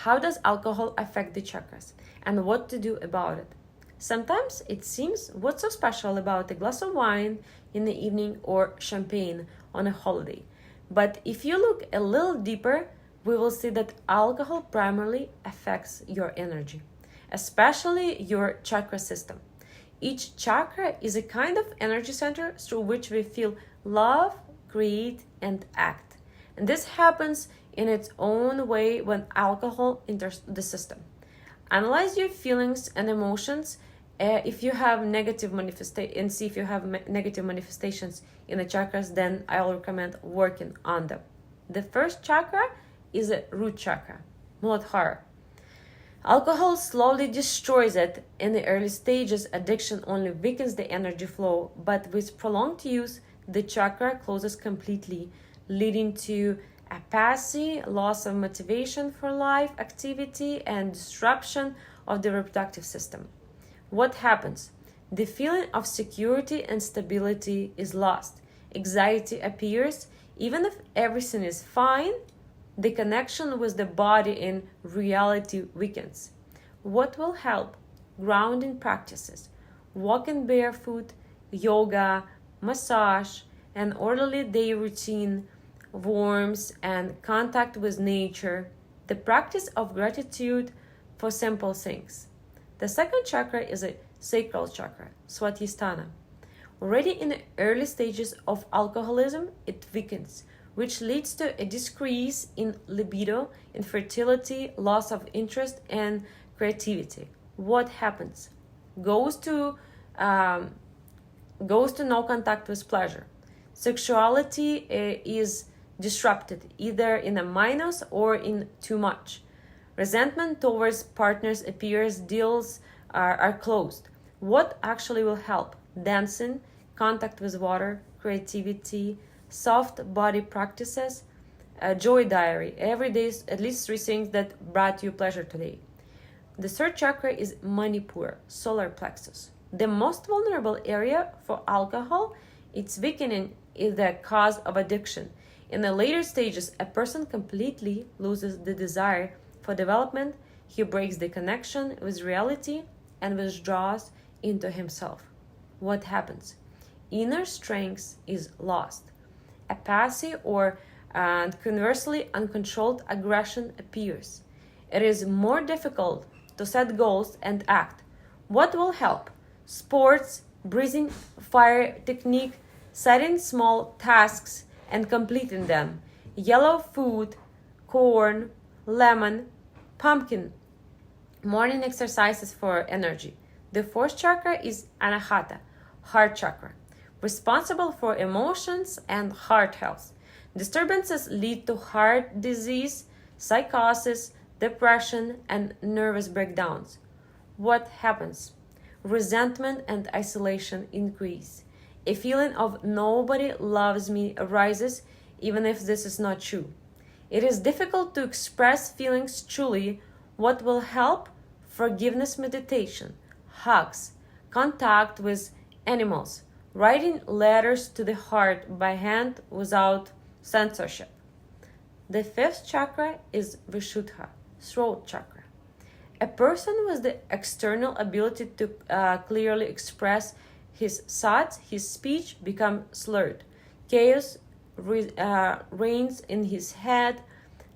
How does alcohol affect the chakras and what to do about it? Sometimes it seems, what's so special about a glass of wine in the evening or champagne on a holiday? But if you look a little deeper, we will see that alcohol primarily affects your energy, especially your chakra system. Each chakra is a kind of energy center through which we feel love, create, and act. And this happens in its own way when alcohol enters the system. Analyze your feelings and emotions if you have negative and see if you have negative manifestations in the chakras, then I will recommend working on them. The first chakra is a root chakra, Muladhara. Alcohol slowly destroys it. In the early stages, addiction only weakens the energy flow, but with prolonged use, the chakra closes completely, leading to apathy, loss of motivation for life activity, and disruption of the reproductive system. What happens? The feeling of security and stability is lost. Anxiety appears. Even if everything is fine, the connection with the body in reality weakens. What will help? Grounding practices, walking barefoot, yoga, massage, an orderly day routine, warmth and contact with nature, the practice of gratitude for simple things. The second chakra is a sacral chakra, Swadhisthana. Already in the early stages of alcoholism, it weakens, which leads to a decrease in libido, infertility, loss of interest, and creativity. What happens? Goes to no contact with pleasure. Sexuality is disrupted, either in a minus or in too much. Resentment towards partners appears, deals are closed. What actually will help? Dancing, contact with water, creativity, soft body practices, a joy diary. Every day, at least 3 things that brought you pleasure today. The third chakra is Manipura, solar plexus. The most vulnerable area for alcohol, its weakening is the cause of addiction. In the later stages, a person completely loses the desire for development. He breaks the connection with reality and withdraws into himself. What happens? Inner strength is lost. Apathy or conversely uncontrolled aggression appears. It is more difficult to set goals and act. What will help? Sports, breathing fire technique, setting small tasks and completing them. Yellow food, corn, lemon, pumpkin. Morning exercises for energy. The fourth chakra is Anahata, heart chakra, responsible for emotions and heart health. Disturbances lead to heart disease, psychosis, depression, and nervous breakdowns. What happens? Resentment and isolation increase. A feeling of nobody loves me arises, even if this is not true. It is difficult to express feelings truly. What will help? Forgiveness meditation, hugs, contact with animals, writing letters to the heart by hand without censorship. The fifth chakra is Vishuddha, throat chakra. A person with the external ability to clearly express his thoughts, his speech becomes slurred. Chaos reigns in his head.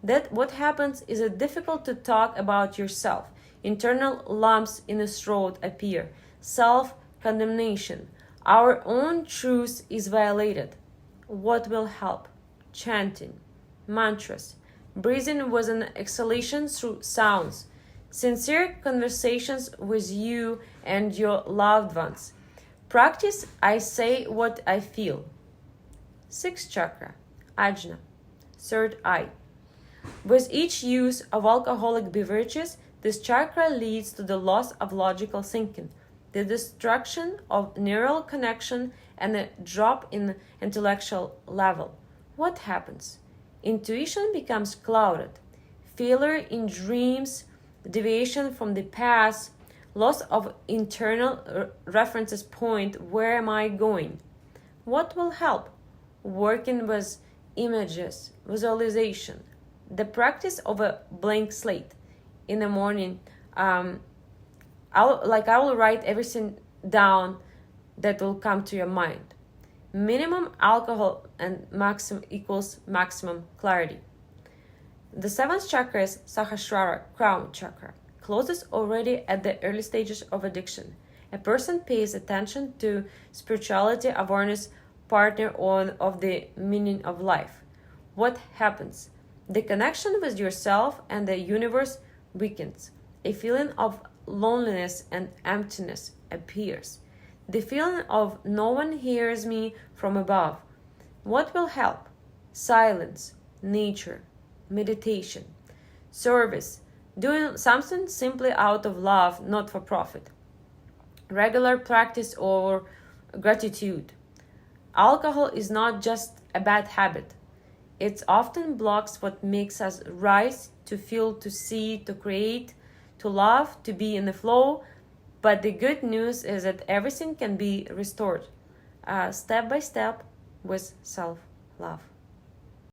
That what happens is it difficult to talk about yourself. Internal lumps in the throat appear. Self-condemnation. Our own truth is violated. What will help? Chanting, mantras, breathing with an exhalation through sounds, sincere conversations with you and your loved ones. Practice I say what I feel. Sixth chakra, Ajna, third eye. With each use of alcoholic beverages, this chakra leads to the loss of logical thinking, the destruction of neural connection, and a drop in intellectual level. What happens? Intuition becomes clouded. Failure in dreams, deviation from the path, loss of internal references point, where am I going? What will help? Working with images, visualization, the practice of a blank slate. in the morning, I will write everything down that will come to your mind. Minimum alcohol and maximum equals maximum clarity. The seventh chakra is Sahasrara, crown chakra, closes already at the early stages of addiction. A person pays attention to spirituality, awareness, partner, on of the meaning of life. What happens? The connection with yourself and the universe weakens. A feeling of loneliness and emptiness appears. The feeling of no one hears me from above. What will help? Silence, nature, meditation, service, doing something simply out of love, not for profit. Regular practice or gratitude. Alcohol is not just a bad habit. It often blocks what makes us rise, to feel, to see, to create, to love, to be in the flow. But the good news is that everything can be restored step by step with self-love.